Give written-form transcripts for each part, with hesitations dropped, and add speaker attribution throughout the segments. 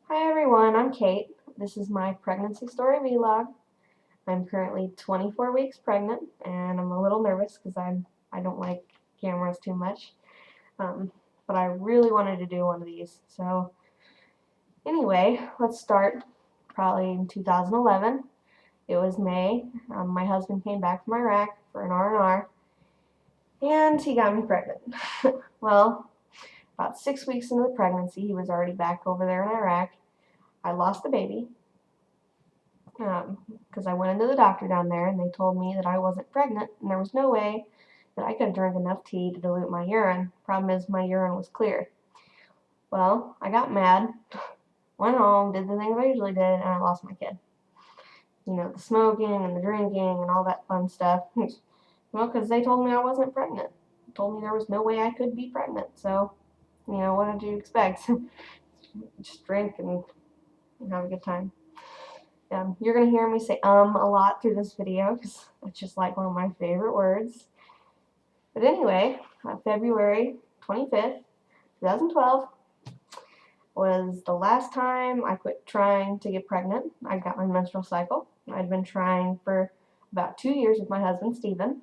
Speaker 1: Hi everyone, I'm Kate. This is my pregnancy story vlog. I'm currently 24 weeks pregnant and I'm a little nervous because I don't like cameras too much. Um, but I really wanted to do one of these. So anyway, let's start probably in 2011. It was May. My husband came back from Iraq for an R&R and he got me pregnant. Well, about 6 weeks into the pregnancy, he was already back over there in Iraq. I lost the baby because I went into the doctor down there and they told me that I wasn't pregnant and there was no way that I could drink enough tea to dilute my urine. Problem is my urine was clear. Well, I got mad, went home, did the things I usually did, and I lost my kid. You know, the smoking and the drinking and all that fun stuff. Well, because they told me I wasn't pregnant. They told me there was no way I could be pregnant. So, what did you expect? Just drink and have a good time. You're going to hear me say a lot through this video because it's just like one of my favorite words. But anyway, February 25th, 2012 was the last time I quit trying to get pregnant. I got my menstrual cycle. I'd been trying for about 2 years with my husband, Steven.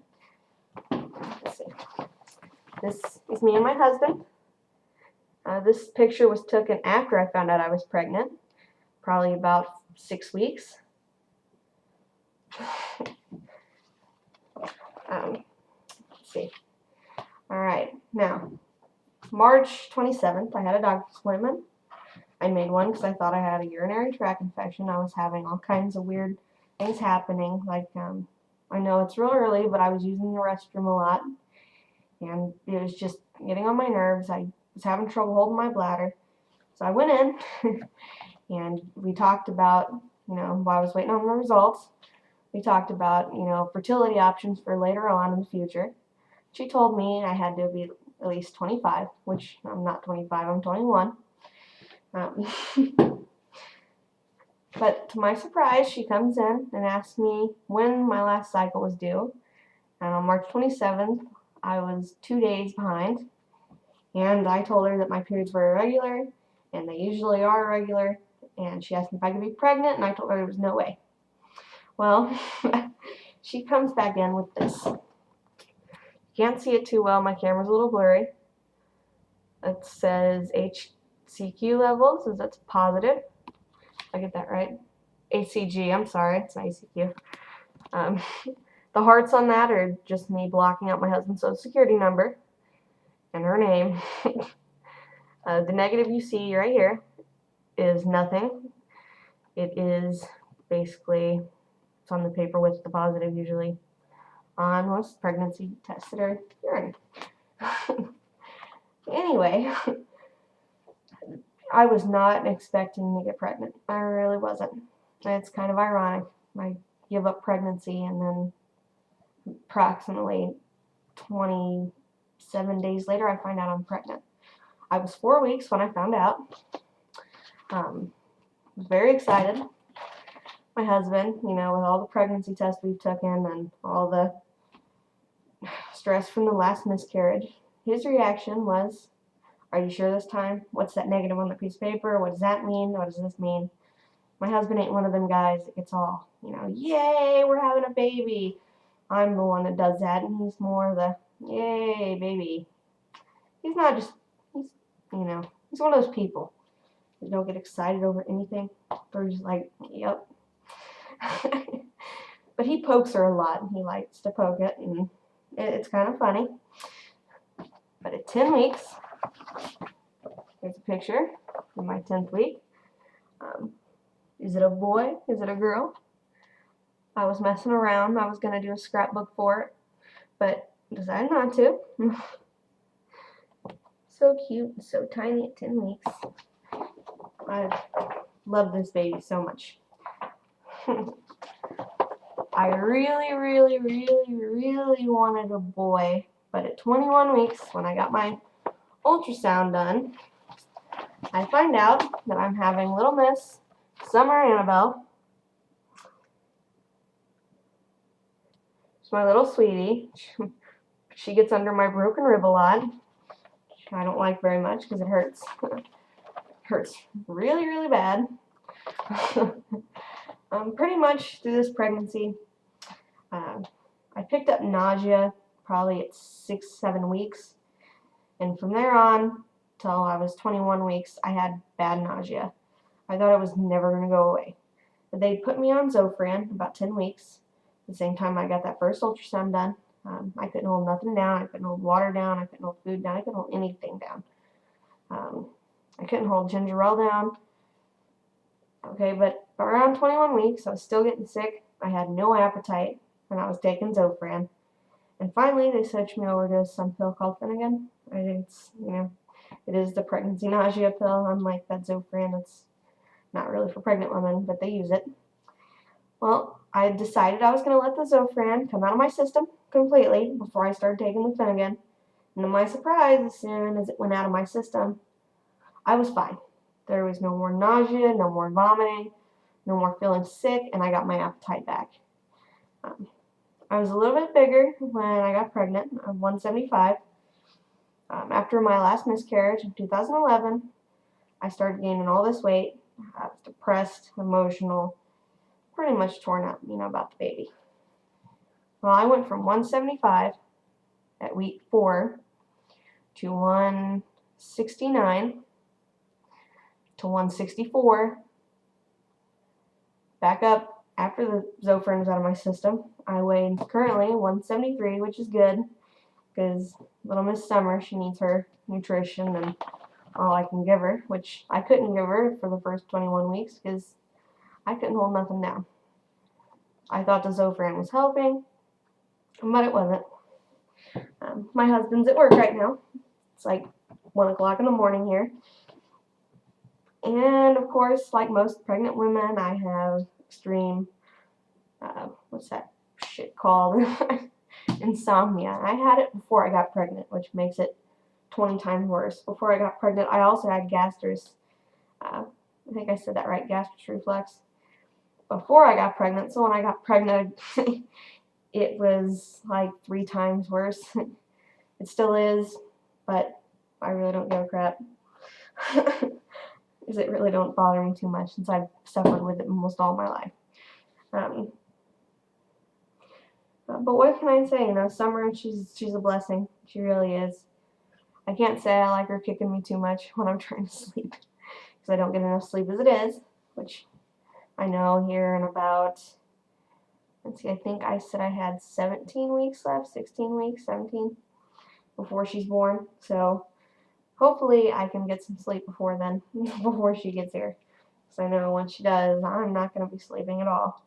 Speaker 1: Let's see. This is me and my husband. This picture was taken after I found out I was pregnant, probably about 6 weeks. Let's see. Alright, now, March 27th, I had a doctor's appointment. I made one because I thought I had a urinary tract infection. I was having all kinds of weird things happening. Like, I know it's real early, but I was using the restroom a lot. And it was just getting on my nerves. I was having trouble holding my bladder. So I went in, and we talked about, while I was waiting on the results, we talked about, fertility options for later on in the future. She told me I had to be at least 25, which I'm not 25, I'm 21. But to my surprise, she comes in and asks me when my last cycle was due. And on March 27th, I was 2 days behind. And I told her that my periods were irregular, and they usually are irregular. And she asked me if I could be pregnant, and I told her there was no way. Well, she comes back in with this. Can't see it too well, my camera's a little blurry. It says HCQ levels, so that's positive. I get that right. ACG, I'm sorry, it's not ACQ. The hearts on that are just me blocking out my husband's social security number and her name. The negative you see right here is nothing. It is basically, it's on the paper with the positive usually on most pregnancy tests that are urine. Anyway, I was not expecting to get pregnant. I really wasn't. It's kind of ironic. I give up pregnancy and then approximately 27 days later I find out I'm pregnant. I was 4 weeks when I found out. Was very excited. My husband, with all the pregnancy tests we've taken and all the stress from the last miscarriage, his reaction was, "Are you sure this time? What's that negative on the piece of paper? What does that mean? What does this mean?" My husband ain't one of them guys that gets all, yay, we're having a baby. I'm the one that does that, and he's more the, yay, baby. He's not just, he's one of those people that don't get excited over anything. They're just like, yep. But he pokes her a lot, and he likes to poke it, and it's kind of funny. But at 10 weeks, here's a picture of my 10th week. Is it a boy? Is it a girl? I was messing around. I was going to do a scrapbook for it, but decided not to. So cute and so tiny at 10 weeks. I love this baby so much. I really, really, really, really wanted a boy, but at 21 weeks, when I got my ultrasound done, I find out that I'm having little Miss Summer Annabelle. She's my little sweetie. She gets under my broken rib a lot, which I don't like very much because it hurts. hurts really, really bad. Pretty much through this pregnancy, I picked up nausea probably at 6-7 weeks, and from there on till I was 21 weeks, I had bad nausea. I thought it was never going to go away. But they put me on Zofran about 10 weeks. At the same time I got that first ultrasound done. I couldn't hold nothing down. I couldn't hold water down. I couldn't hold food down. I couldn't hold anything down. I couldn't hold ginger ale down. Okay, but around 21 weeks, I was still getting sick. I had no appetite, and I was taking Zofran. And finally, they switched me over to some pill called Finnegan. I think it's, it is the pregnancy nausea pill, unlike that Zofran. It's not really for pregnant women, but they use it. Well, I decided I was going to let the Zofran come out of my system completely before I started taking the Finnegan. And to my surprise, as soon as it went out of my system, I was fine. There was no more nausea, no more vomiting, no more feeling sick, and I got my appetite back. I was a little bit bigger when I got pregnant. I'm 175. After my last miscarriage in 2011, I started gaining all this weight. I was depressed, emotional, pretty much torn up, about the baby. Well, I went from 175 at week 4 to 169 to 164. Back up after the Zofran was out of my system. I weigh currently 173, which is good because little Miss Summer, she needs her nutrition and all I can give her, which I couldn't give her for the first 21 weeks because I couldn't hold nothing down. I thought the Zofran was helping, but it wasn't. My husband's at work right now. It's like 1 o'clock in the morning here. And of course, like most pregnant women, I have extreme, what's that shit called? Insomnia. I had it before I got pregnant, which makes it 20 times worse. Before I got pregnant, I also had gastrus. I think I said that right, gastrus reflux. Before I got pregnant, so when I got pregnant, it was like 3 times worse. It still is, but I really don't give a crap. Because it really don't bother me too much since I've suffered with it almost all my life. But what can I say? Summer, she's a blessing. She really is. I can't say I like her kicking me too much when I'm trying to sleep because I don't get enough sleep as it is, which I know here in about, let's see, I think I said I had 17 weeks left, 16 weeks, 17, before she's born. So hopefully I can get some sleep before then, before she gets here. Because I know when she does, I'm not going to be sleeping at all.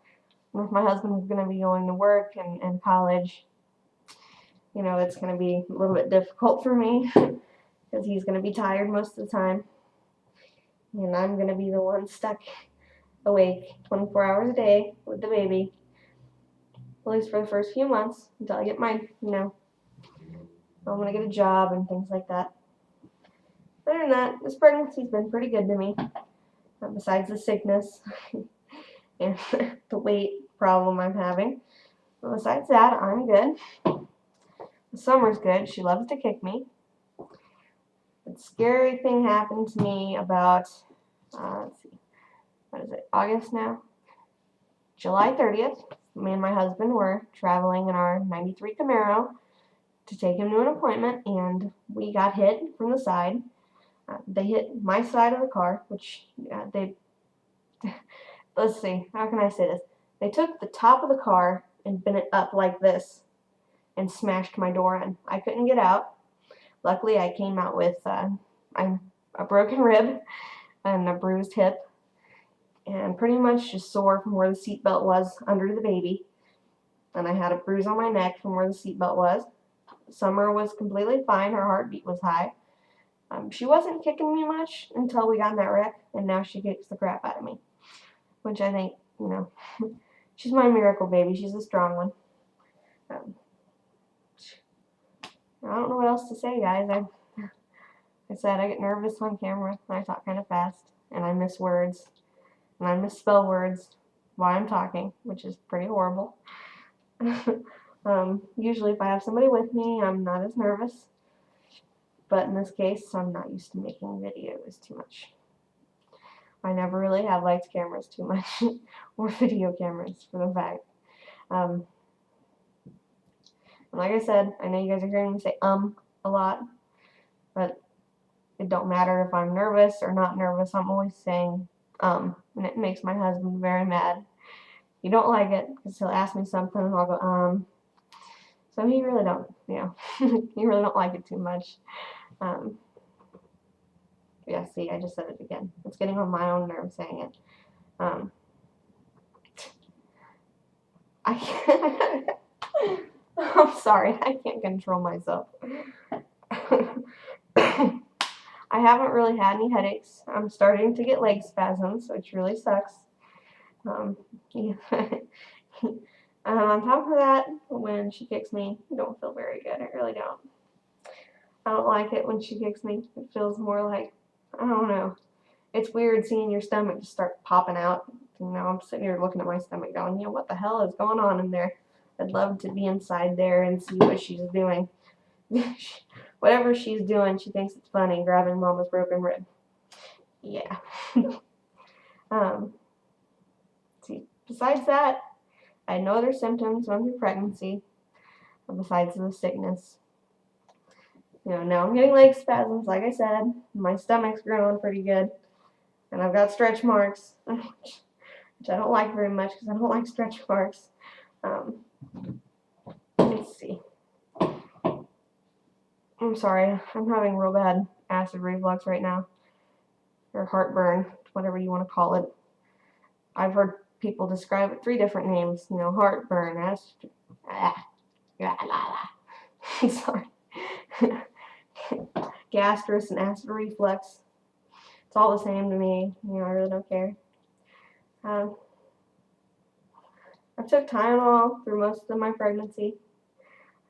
Speaker 1: And if my husband's going to be going to work and college, it's going to be a little bit difficult for me because he's going to be tired most of the time. And I'm going to be the one stuck awake 24 hours a day with the baby, at least for the first few months until I get my, I'm going to get a job and things like that. Other than that, this pregnancy's been pretty good to me, besides the sickness and the weight problem I'm having. But besides that, I'm good. Summer's good. She loves to kick me. The scary thing happened to me about, let's see, what is it, August now? July 30th, me and my husband were traveling in our 93 Camaro to take him to an appointment, and we got hit from the side. They hit my side of the car, which let's see, how can I say this? They took the top of the car and bent it up like this and smashed my door in. I couldn't get out. Luckily, I came out with a broken rib and a bruised hip and pretty much just sore from where the seatbelt was under the baby. And I had a bruise on my neck from where the seatbelt was. Summer was completely fine. Her heartbeat was high. She wasn't kicking me much until we got in that wreck, and now she kicks the crap out of me. Which I think, she's my miracle baby. She's a strong one. I don't know what else to say, guys. I said I get nervous on camera, and I talk kind of fast, and I miss words, and I misspell words while I'm talking, which is pretty horrible. Usually if I have somebody with me, I'm not as nervous. But in this case, I'm not used to making videos too much. I never really have liked cameras too much, or video cameras for the fact. And like I said, I know you guys are hearing me say a lot, but it don't matter if I'm nervous or not nervous. I'm always saying and it makes my husband very mad. He don't like it because he'll ask me something and I'll go So he really don't, he really don't like it too much. Yeah, see, I just said it again. It's getting on my own nerves saying it. I'm sorry, I can't control myself. I haven't really had any headaches. I'm starting to get leg spasms, which really sucks. Yeah. On top of that, when she kicks me, I don't feel very good. I really don't. I don't like it when she kicks me. It feels more like, I don't know. It's weird seeing your stomach just start popping out. I'm sitting here looking at my stomach going, what the hell is going on in there? I'd love to be inside there and see what she's doing. Whatever she's doing, she thinks it's funny, grabbing Mama's broken rib. Yeah. See, besides that, I had no other symptoms of pregnancy, besides the sickness. Now I'm getting leg spasms, like I said. My stomach's growing pretty good. And I've got stretch marks, which I don't like very much because I don't like stretch marks. Let's see. I'm sorry, I'm having real bad acid reflux right now, or heartburn, whatever you want to call it. I've heard people describe it 3 different names, heartburn, acid, sorry, gastrus and acid reflux. It's all the same to me, I really don't care. I took Tylenol through most of my pregnancy.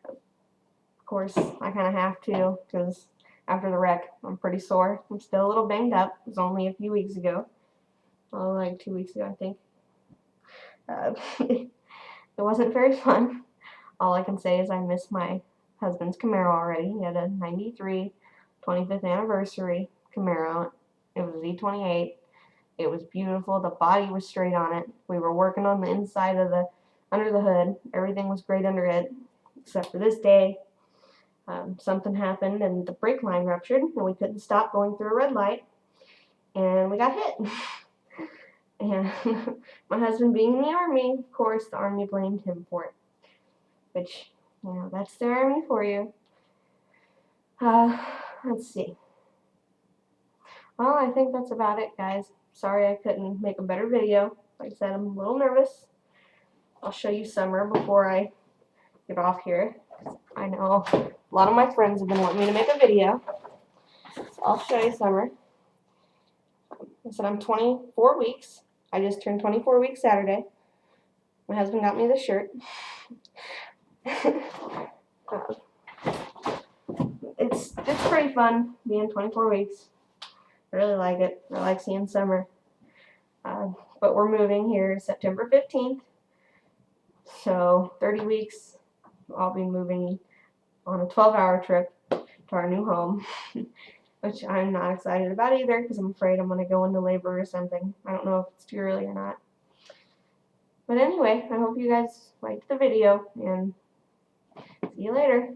Speaker 1: Of course, I kind of have to, because after the wreck, I'm pretty sore. I'm still a little banged up. It was only a few weeks ago. Well, like 2 weeks ago, I think. It wasn't very fun. All I can say is I miss my husband's Camaro already. He had a 93 25th anniversary Camaro. It was Z28. It was beautiful. The body was straight on it. We were working on the inside of under the hood. Everything was great under it, except for this day. Something happened and the brake line ruptured and we couldn't stop going through a red light and we got hit. And my husband being in the Army, of course, the Army blamed him for it. Which, that's the Army for you. Let's see. Well, I think that's about it, guys. Sorry I couldn't make a better video. Like I said, I'm a little nervous. I'll show you Summer before I get off here. I know a lot of my friends have been wanting me to make a video. So I'll show you Summer. I said I'm 24 weeks. I just turned 24 weeks Saturday. My husband got me this shirt. It's pretty fun being 24 weeks. I really like it. I like seeing Summer. But we're moving here September 15th. So 30 weeks, I'll be moving on a 12-hour trip to our new home, which I'm not excited about either because I'm afraid I'm going to go into labor or something. I don't know if it's too early or not. But anyway, I hope you guys liked the video, and see you later.